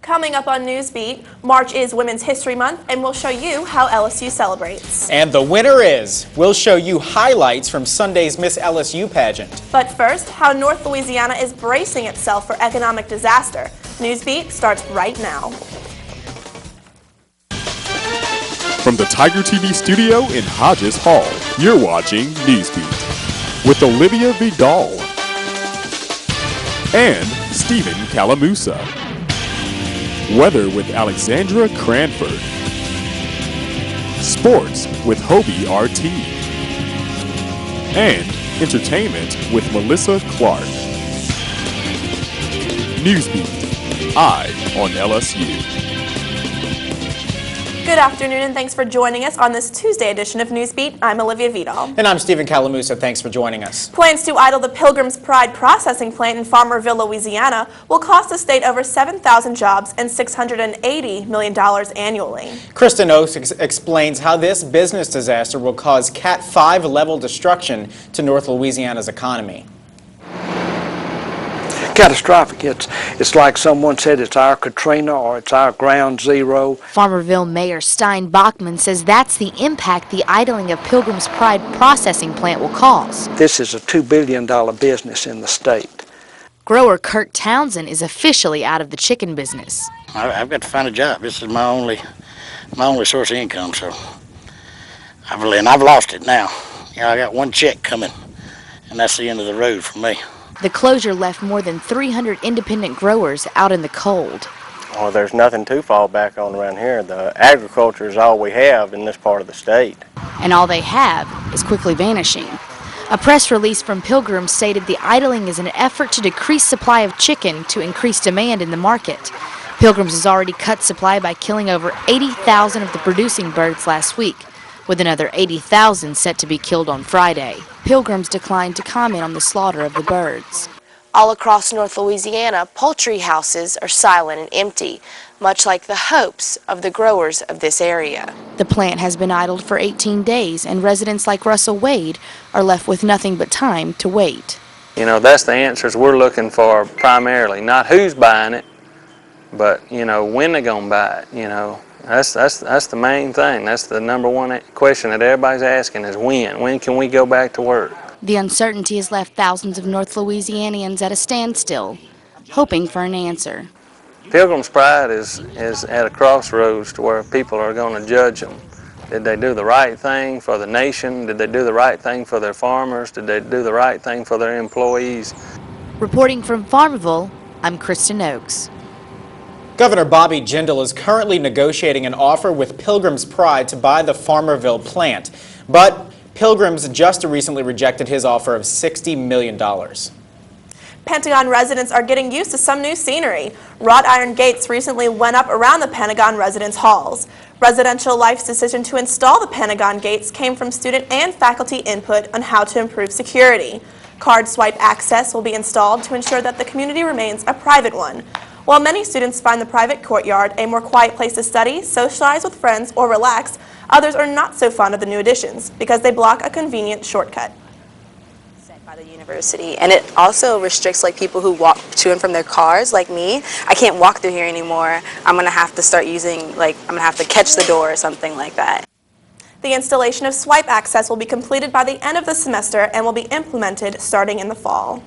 Coming up on Newsbeat, March is Women's History Month, and we'll show you how LSU celebrates. And the winner is, we'll show you highlights from Sunday's Miss LSU pageant. But first, how North Louisiana is bracing itself for economic disaster. Newsbeat starts right now. From the Tiger TV studio in Hodges Hall, you're watching Newsbeat with Olivia Vidal and Stephen Calamusa. Weather with Alexandra Cranford. Sports with Hobie RT. And entertainment with Melissa Clark. Newsbeat, Eye on LSU. Good afternoon, and thanks for joining us on this Tuesday edition of Newsbeat. I'm Olivia Vidal. And I'm Stephen Calamusa. Thanks for joining us. Plans to idle the Pilgrim's Pride processing plant in Farmerville, Louisiana will cost the state over 7,000 jobs and $680 million annually. Kristen Oaks explains how this business disaster will cause Cat 5 level destruction to North Louisiana's economy. Catastrophic. It's like someone said, it's our Katrina or it's our ground zero. Farmerville Mayor Stein Bachman says that's the impact the idling of Pilgrim's Pride processing plant will cause. This is a $2 billion business in the state. Grower Kirk Townsend is officially out of the chicken business. I've got to find a job. This is my only source of income, so I've lost it now. You know, I got one check coming, and that's the end of the road for me. The closure left more than 300 independent growers out in the cold. Well, there's nothing to fall back on around here. The agriculture is all we have in this part of the state. And all they have is quickly vanishing. A press release from Pilgrim stated the idling is an effort to decrease supply of chicken to increase demand in the market. Pilgrim's has already cut supply by killing over 80,000 of the producing birds last week, with another 80,000 set to be killed on Friday. Pilgrim's declined to comment on the slaughter of the birds. All across North Louisiana, poultry houses are silent and empty, much like the hopes of the growers of this area. The plant has been idled for 18 days, and residents like Russell Wade are left with nothing but time to wait. You know, that's the answers we're looking for primarily. Not who's buying it, but, you know, when they're going to buy it, you know. That's the main thing. That's the number one question that everybody's asking is when. When can we go back to work? The uncertainty has left thousands of North Louisianians at a standstill, hoping for an answer. Pilgrim's Pride is at a crossroads to where people are going to judge them. Did they do the right thing for the nation? Did they do the right thing for their farmers? Did they do the right thing for their employees? Reporting from Farmerville, I'm Kristen Oaks. Governor Bobby Jindal is currently negotiating an offer with Pilgrim's Pride to buy the Farmerville plant, but Pilgrim's just recently rejected his offer of $60 million. Pentagon residents are getting used to some new scenery. Wrought iron gates recently went up around the Pentagon residence halls. Residential Life's decision to install the Pentagon gates came from student and faculty input on how to improve security. Card swipe access will be installed to ensure that the community remains a private one. While many students find the private courtyard a more quiet place to study, socialize with friends, or relax, others are not so fond of the new additions because they block a convenient shortcut. By the university, and it also restricts like people who walk to and from their cars, like me. I can't walk through here anymore. I'm gonna have to start using, I'm gonna have to catch the door or something like that. The installation of swipe access will be completed by the end of the semester and will be implemented starting in the fall.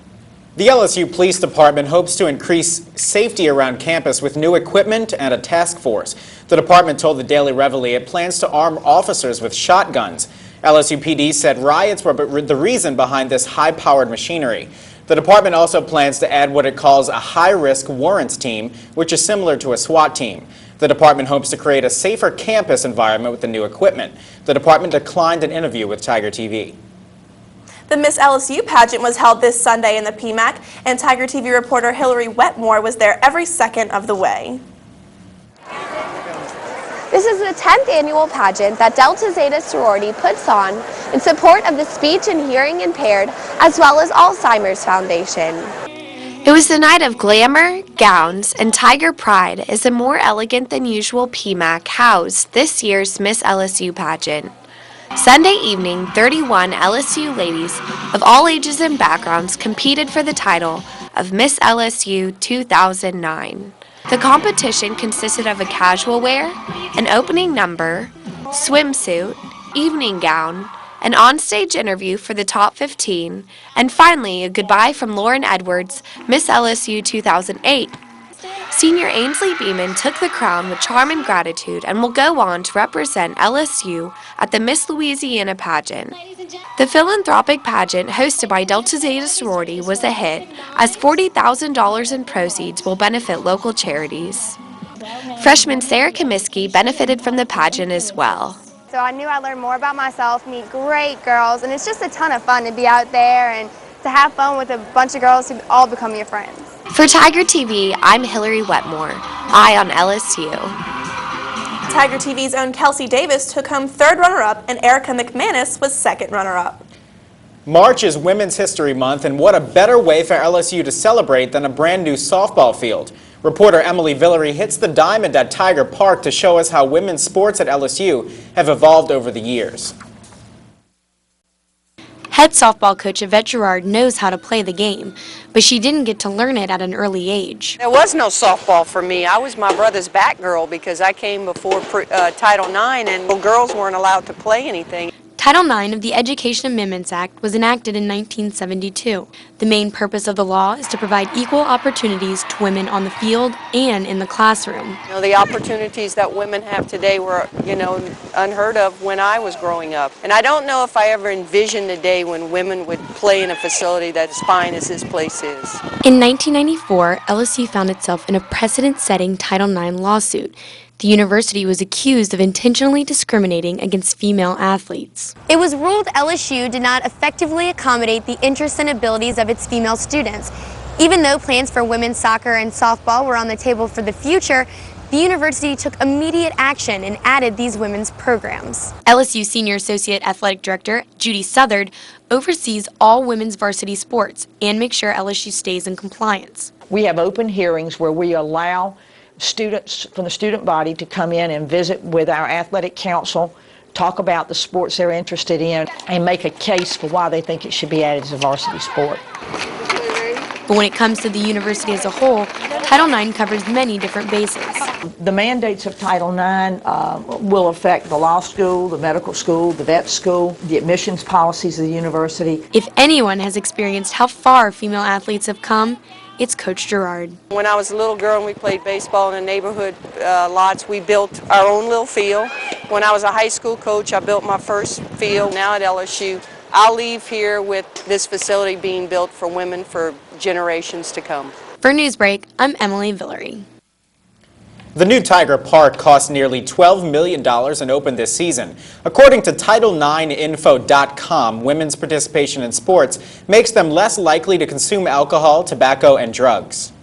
The LSU Police Department hopes to increase safety around campus with new equipment and a task force. The department told the Daily Reveille it plans to arm officers with shotguns. LSU PD said riots were the reason behind this high-powered machinery. The department also plans to add what it calls a high-risk warrants team, which is similar to a SWAT team. The department hopes to create a safer campus environment with the new equipment. The department declined an interview with Tiger TV. The Miss LSU pageant was held this Sunday in the PMAC, and Tiger TV reporter Hillary Wetmore was there every second of the way. This is the 10th annual pageant that Delta Zeta sorority puts on in support of the speech and hearing impaired as well as Alzheimer's Foundation. It was the night of glamour, gowns, and Tiger Pride as a more elegant than usual PMAC housed this year's Miss LSU pageant. Sunday evening, 31 LSU ladies of all ages and backgrounds competed for the title of Miss LSU 2009. The competition consisted of a casual wear, an opening number, swimsuit, evening gown, an onstage interview for the top 15, and finally a goodbye from Lauren Edwards, Miss LSU 2008. Senior Ainsley Beeman took the crown with charm and gratitude and will go on to represent LSU at the Miss Louisiana pageant. The philanthropic pageant hosted by Delta Zeta Sorority was a hit, as $40,000 in proceeds will benefit local charities. Freshman Sarah Comiskey benefited from the pageant as well. So I knew I'd learn more about myself, meet great girls, and it's just a ton of fun to be out there and to have fun with a bunch of girls who all become your friends. For Tiger TV, I'm Hillary Wetmore, Eye on LSU. Tiger TV's own Kelsey Davis took home third runner-up, and Erica McManus was second runner-up. March is Women's History Month, and what a better way for LSU to celebrate than a brand new softball field. Reporter Emily Villery hits the diamond at Tiger Park to show us how women's sports at LSU have evolved over the years. Head softball coach Yvette Gerard knows how to play the game, but she didn't get to learn it at an early age. There was no softball for me. I was my brother's back girl because I came before Title IX and little girls weren't allowed to play anything. Title IX of the Education Amendments Act was enacted in 1972. The main purpose of the law is to provide equal opportunities to women on the field and in the classroom. You know, the opportunities that women have today were, unheard of when I was growing up. And I don't know if I ever envisioned a day when women would play in a facility that's as fine as this place is. In 1994, LSU found itself in a precedent-setting Title IX lawsuit. The university was accused of intentionally discriminating against female athletes. It was ruled LSU did not effectively accommodate the interests and abilities of its female students. Even though plans for women's soccer and softball were on the table for the future, the university took immediate action and added these women's programs. LSU Senior Associate Athletic Director Judy Southard oversees all women's varsity sports and makes sure LSU stays in compliance. We have open hearings where we allow students from the student body to come in and visit with our athletic council, talk about the sports they're interested in, and make a case for why they think it should be added as a varsity sport. But when it comes to the university as a whole, Title IX covers many different bases. The mandates of Title IX will affect the law school, the medical school, the vet school, the admissions policies of the university. If anyone has experienced how far female athletes have come, it's Coach Gerard. When I was a little girl and we played baseball in the neighborhood lots, we built our own little field. When I was a high school coach, I built my first field. Now at LSU, I'll leave here with this facility being built for women for generations to come. For Newsbreak, I'm Emily Villery. The new Tiger Park cost nearly $12 million and opened this season. According to Title9Info.com, women's participation in sports makes them less likely to consume alcohol, tobacco, and drugs.